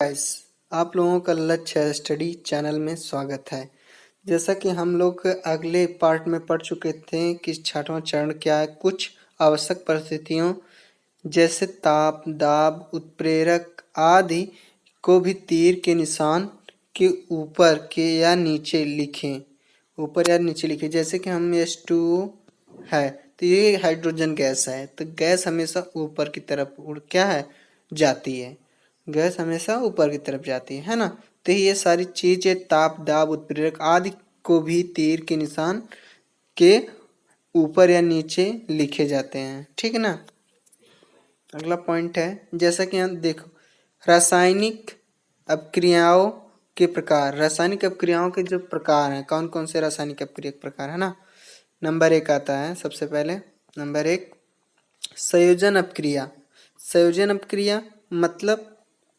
Guys, आप लोगों का लक्ष्य स्टडी चैनल में स्वागत है। जैसा कि हम लोग अगले पार्ट में पढ़ चुके थे कि छठवां चरण क्या है। कुछ आवश्यक परिस्थितियों जैसे ताप, दाब, उत्प्रेरक आदि को भी तीर के निशान के ऊपर के या नीचे लिखें। ऊपर या नीचे लिखें। जैसे कि हम H2O है तो ये हाइड्रोजन गैस है, तो गैस हमेशा ऊपर की तरफ क्या है जाती है। गैस हमेशा ऊपर की तरफ जाती है ना। तो ये सारी चीजें ताप, दाब, उत्प्रेरक आदि को भी तीर के निशान के ऊपर या नीचे लिखे जाते हैं, ठीक है ना। अगला पॉइंट है, जैसा कि यहाँ देखो, रासायनिक अपक्रियाओं के प्रकार। रासायनिक अपक्रियाओं के जो प्रकार हैं, कौन कौन से रासायनिक अपक्रिया के प्रकार है ना। नंबर 1 आता है सबसे पहले। नंबर 1 संयोजन अपक्रिया। संयोजन अपक्रिया मतलब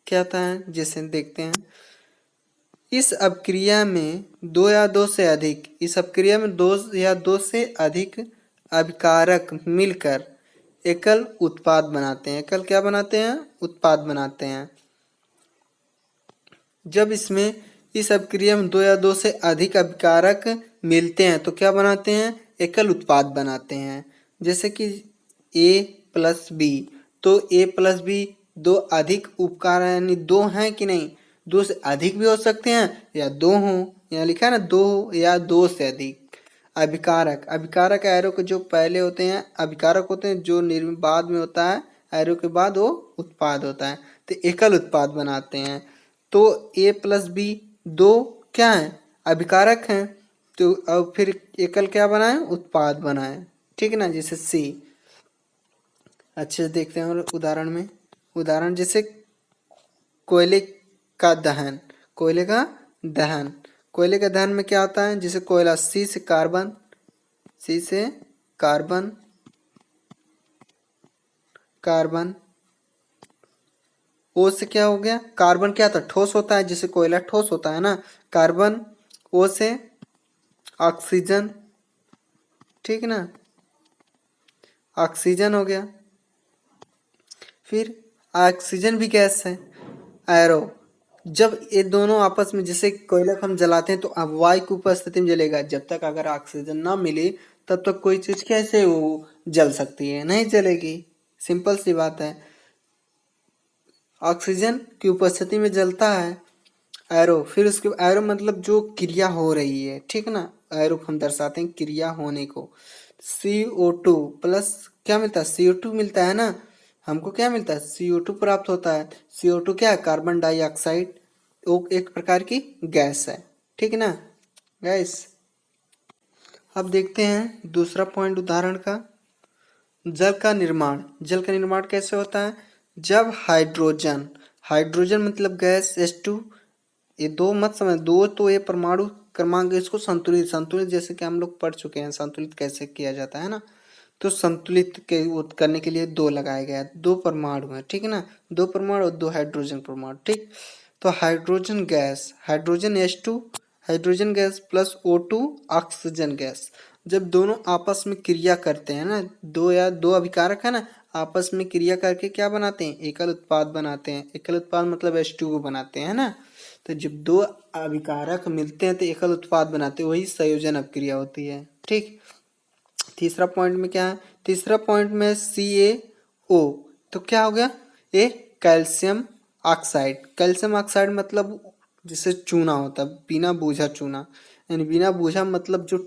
क्या आता है, जैसे देखते हैं। इस अपक्रिया में दो या दो से अधिक अभिकारक मिलकर एकल उत्पाद बनाते हैं। एकल क्या बनाते हैं? उत्पाद बनाते हैं। जब इस अपक्रिया में दो या दो से अधिक अभिकारक मिलते हैं तो क्या बनाते हैं? एकल उत्पाद बनाते हैं। जैसे कि A+B, तो A+B दो अधिक उपकार यानी दो हैं कि नहीं, दो से अधिक भी हो सकते हैं या दो हों। यहाँ लिखा है ना, दो या दो से अधिक अभिकारक। अभिकारक एरो के जो पहले होते हैं अभिकारक होते हैं, जो बाद में होता है एरो के बाद वो उत्पाद होता है, तो एकल उत्पाद बनाते हैं। तो A+B दो क्या है? अभिकारक हैं। तो अब फिर एकल क्या बनाए? उत्पाद बनाए, ठीक है ना। जैसे C। अच्छे से देखते हैं और उदाहरण में। उदाहरण जैसे कोयले का दहन। कोयले का दहन। कोयले का दहन में क्या होता है? जैसे कोयला C से कार्बन O से क्या हो गया? कार्बन क्या था? ठोस होता है, जैसे कोयला ठोस होता है ना। कार्बन O से ऑक्सीजन, ठीक है ना, ऑक्सीजन हो गया। फिर ऑक्सीजन भी गैस है, एरो। जब ये दोनों आपस में, जैसे कोयला को हम जलाते हैं तो अब वायु की उपस्थिति में जलेगा। जब तक अगर ऑक्सीजन ना मिले तब तक कोई चीज कैसे वो जल सकती है? नहीं जलेगी। सिंपल सी बात है। ऑक्सीजन की उपस्थिति में जलता है एरो। फिर उसके एरो मतलब जो क्रिया हो रही है, ठीक है ना। एरो को हम दर्शाते हैं क्रिया होने को। CO2 प्लस क्या मिलता है? CO2 मिलता है ना। हमको क्या मिलता है? CO2 प्राप्त होता है। CO2 क्या है? कार्बन डाइऑक्साइड, वो एक प्रकार की गैस है, ठीक है ना गैस। अब देखते हैं दूसरा पॉइंट उदाहरण का। जल का निर्माण। जल का निर्माण कैसे होता है? जब हाइड्रोजन मतलब गैस H2, ये दो मत समझ, दो तो ये परमाणु क्रमांक, इसको संतुलित जैसे कि हम लोग पढ़ चुके हैं संतुलित कैसे किया जाता है ना। तो संतुलित करने के लिए दो लगाए गए, दो परमाणु है, ठीक है ना। दो परमाणु और दो हाइड्रोजन परमाणु, ठीक। तो hydrogen gas, hydrogen H2 hydrogen gas plus O2 oxygen gas, जब दोनों आपस में क्रिया करते हैं ना, दो या दो अभिकारक है ना, आपस में क्रिया करके क्या बनाते हैं? एकल उत्पाद बनाते हैं। एकल उत्पाद मतलब H2O बनाते हैं ना। तो जब दो अभिकारक मिलते हैं तो एकल उत्पाद बनाते हैं, वही संयोजन अपक्रिया होती है, ठीक। तीसरा पॉइंट में क्या है? तीसरा पॉइंट में CaO, तो क्या हो गया? ये कैल्शियम ऑक्साइड। कैल्शियम ऑक्साइड मतलब जिसे चूना होता है, बिना बूझा चूना। यानी बिना बूझा मतलब जो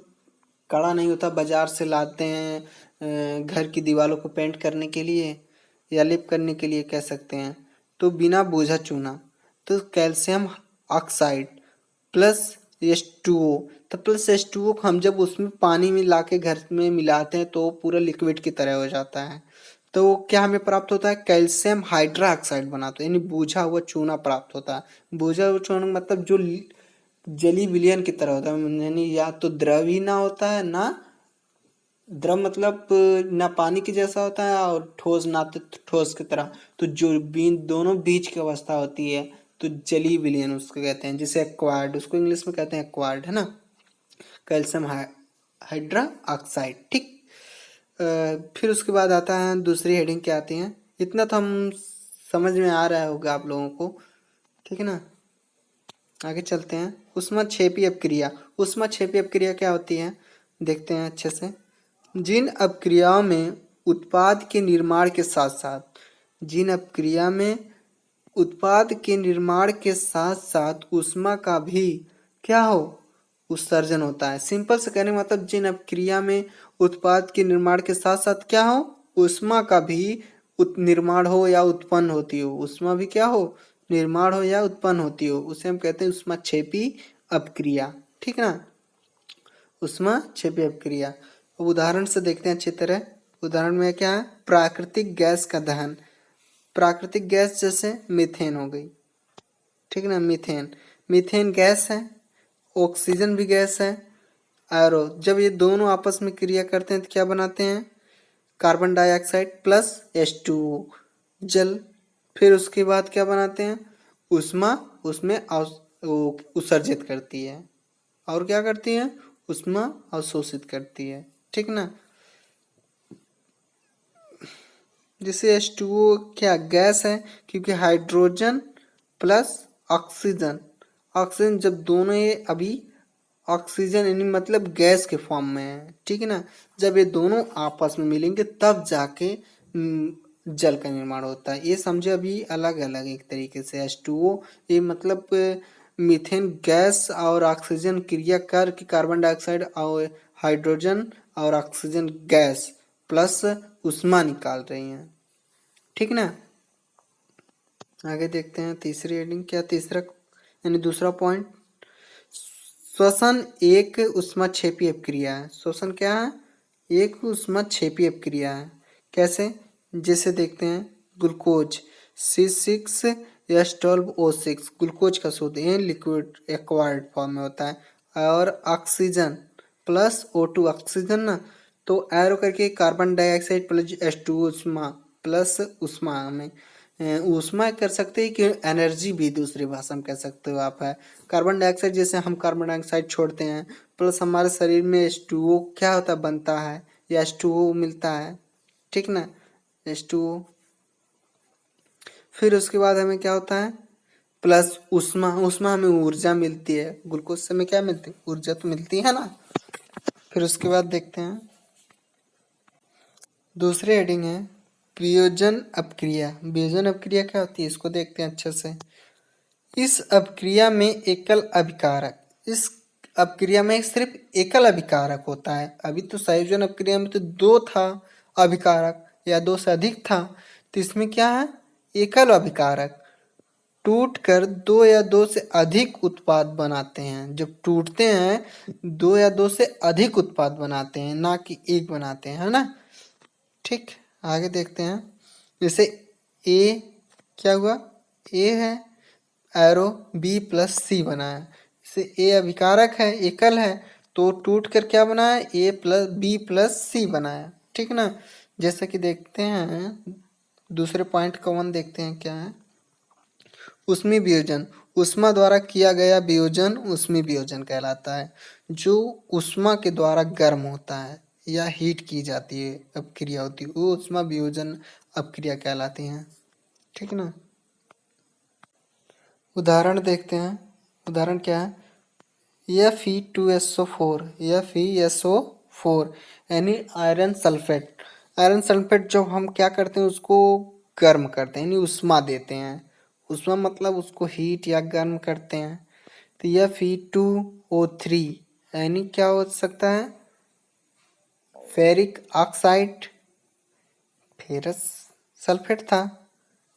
कड़ा नहीं होता, बाजार से लाते हैं घर की दीवारों को पेंट करने के लिए या लिप करने के लिए कह सकते हैं, तो बिना बूझा चूना। तो कैल्शियम ऑक्साइड प्लस H2O, तो प्लस H2O को हम जब उसमें पानी में लाके घर में मिलाते हैं तो पूरा लिक्विड की तरह हो जाता है। तो क्या हमें प्राप्त होता है? कैल्शियम हाइड्रोक्साइड बनाते हैं, यानी बूझा हुआ चूना प्राप्त होता है। बूझा हुआ चूना मतलब जो जली विलयन की तरह होता है, यानी या तो द्रव ही ना होता है ना, द्रव मतलब ना पानी की जैसा होता है और ठोस ना तो ठोस की तरह। तो जो दोनों बीच की अवस्था होती है तो जली विलयन उसको कहते हैं, जिसे एक्वायर्ड, उसको इंग्लिश में कहते हैं एक्वायर्ड, है ना, कैल्शियम हाइड्रा ऑक्साइड, ठीक। फिर उसके बाद आता है दूसरी हेडिंग क्या आती है, इतना तो हम समझ में आ रहा होगा आप लोगों को ठीक है ना। आगे चलते हैं। ऊष्माक्षेपी अपक्रिया। ऊष्माक्षेपी अपक्रिया क्या होती है देखते हैं अच्छे से। जिन अपक्रियाओं में उत्पाद के निर्माण के साथ साथ जिन अपक्रिया में उत्पाद के निर्माण के साथ साथ ऊष्मा का भी क्या हो उत्सर्जन होता है। सिंपल से कहने का मतलब जिन अपक्रिया में उत्पाद के निर्माण के साथ साथ क्या हो ऊष्मा का भी निर्माण हो या उत्पन्न होती हो। ऊष्मा भी क्या हो निर्माण हो या उत्पन्न होती हो उसे हम कहते हैं ऊष्माक्षेपी अपक्रिया। ठीक ना। ऊष्माक्षेपी अपक्रिया। अब उदाहरण से देखते हैं अच्छी तरह। उदाहरण में क्या है प्राकृतिक गैस का दहन। प्राकृतिक गैस जैसे मीथेन हो गई। ठीक ना। मीथेन मीथेन गैस है, ऑक्सीजन भी गैस है। और जब ये दोनों आपस में क्रिया करते हैं तो क्या बनाते हैं कार्बन डाइऑक्साइड प्लस H2O जल। फिर उसके बाद क्या बनाते हैं ऊष्मा उसमें उत्सर्जित करती है और क्या करती है ऊष्मा अवशोषित करती है। ठीक ना। जिसे H2O क्या गैस है क्योंकि हाइड्रोजन प्लस ऑक्सीजन ऑक्सीजन जब दोनों ये अभी ऑक्सीजन यानी मतलब गैस के फॉर्म में है। ठीक है ना। जब ये दोनों आपस में मिलेंगे तब जाके जल का निर्माण होता है। ये समझे अभी अलग अलग एक तरीके से H2O ये मतलब मीथेन गैस और ऑक्सीजन क्रिया करके कार्बन डाइऑक्साइड और हाइड्रोजन और ऑक्सीजन गैस प्लस ऊष्मा निकाल रही हैं। ठीक ना। आगे देखते हैं तीसरी हेडिंग क्या तीसरा यानी दूसरा पॉइंट श्वसन एक ऊष्माक्षेपी अपक्रिया है। श्वसन क्या है एक ऊष्माक्षेपी अपक्रिया है। कैसे जैसे देखते हैं ग्लूकोज C6H12O6 ग्लूकोज का शुद्ध लिक्विड एक्वायर्ड फॉर्म में होता है और ऑक्सीजन प्लस O2 ऑक्सीजन ना तो एरो करके कार्बन डाइऑक्साइड प्लस H2 ऊष्मा प्लस ऊष्मा में ऊष्मा कर सकते हैं कि एनर्जी भी दूसरी भाषा में कह सकते हो आप है। कार्बन डाइऑक्साइड जैसे हम कार्बन डाइऑक्साइड छोड़ते हैं प्लस हमारे शरीर में H2O क्या होता है बनता है या H2O मिलता है। ठीक ना H2O। फिर उसके बाद हमें क्या होता है प्लस ऊष्मा ऊष्मा हमें ऊर्जा मिलती है। ग्लूकोज से हमें क्या मिलती है ऊर्जा तो मिलती है ना। फिर उसके बाद देखते हैं दूसरी हेडिंग है वियोजन अपक्रिया। वियोजन अपक्रिया क्या होती है इसको देखते हैं अच्छे से। इस अपक्रिया में एकल अभिकारक इस अपक्रिया में सिर्फ एकल अभिकारक होता है। अभी तो संयोजन अपक्रिया में तो दो था अभिकारक या दो से अधिक था तो इसमें क्या है एकल अभिकारक टूट कर दो या दो से अधिक उत्पाद बनाते हैं। जब टूटते हैं दो या दो से अधिक उत्पाद बनाते हैं ना कि एक बनाते हैं है ना। ठीक आगे देखते हैं जैसे ए क्या हुआ ए है एरो बी प्लस सी बना है। जैसे ए अभिकारक है एकल है तो टूट कर क्या बना है ए प्लस बी प्लस सी बना है। ठीक ना। जैसा कि देखते हैं दूसरे पॉइंट का 1 देखते हैं क्या है ऊष्मी वियोजन। ऊष्मा द्वारा किया गया वियोजन ऊष्मी वियोजन कहलाता है। जो ऊष्मा के द्वारा गर्म होता है या हीट की जाती है अपक्रिया होती है वो ऊष्मा वियोजन अपक्रिया कहलाती है। ठीक ना। उदाहरण देखते हैं। उदाहरण क्या है Fe2SO4 FeSO4 यानी आयरन सल्फेट। आयरन सल्फेट जब हम क्या करते हैं उसको गर्म करते हैं यानी ऊष्मा देते हैं। ऊष्मा मतलब उसको हीट या गर्म करते हैं तो यह Fe2O3 यानी क्या हो सकता है फेरिक ऑक्साइड फेरस सल्फेट था।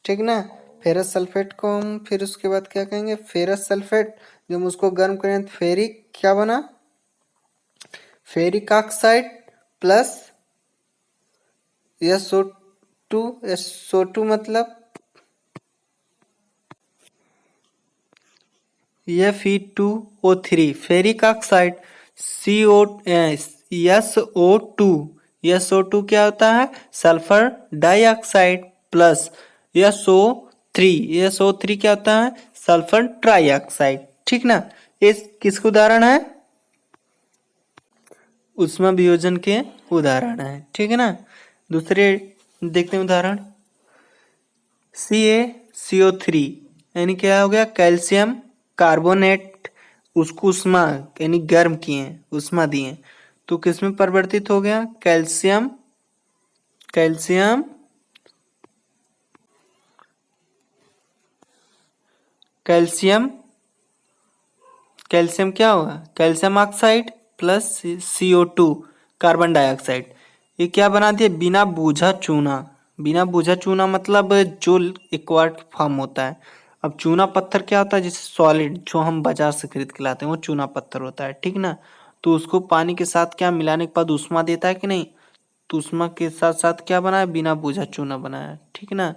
ठीक ना। फेरस सल्फेट को हम फिर उसके बाद क्या कहेंगे फेरस सल्फेट जब हम उसको गर्म करें तो फेरिक क्या बना फेरिक ऑक्साइड प्लस SO2 मतलब Fe2O3 फेरिक ऑक्साइड SO2 क्या होता है सल्फर डाइऑक्साइड प्लस SO3 क्या होता है सल्फर ट्राइऑक्साइड। ठीक ना। इस किसका उदाहरण है ऊष्मा वियोजन के उदाहरण है। ठीक है ना। दूसरे देखते हैं उदाहरण CaCO3 यानी क्या हो गया, कैल्शियम कार्बोनेट, उसको उष्मा यानी गर्म किए, उष्मा दिए, तो किसमें परिवर्तित हो गया, कैल्शियम, कैल्शियम कैल्शियम कैल्शियम क्या होगा, calcium oxide plus CO2 carbon dioxide, ये क्या बना दिया, बिना बूझा चूना। बिना बूझा चूना मतलब जो एक्वार्ड फॉर्म होता है। अब चूना पत्थर क्या होता है, जैसे सॉलिड जो हम बाजार से खरीद के लाते हैं वो चूना पत्थर होता है, ठीक ना। तो उसको पानी के साथ क्या मिलाने के बाद उष्मा देता है कि नहीं, तो उष्मा के साथ साथ क्या बना है, बिना बूझा चूना बना है, ठीक ना।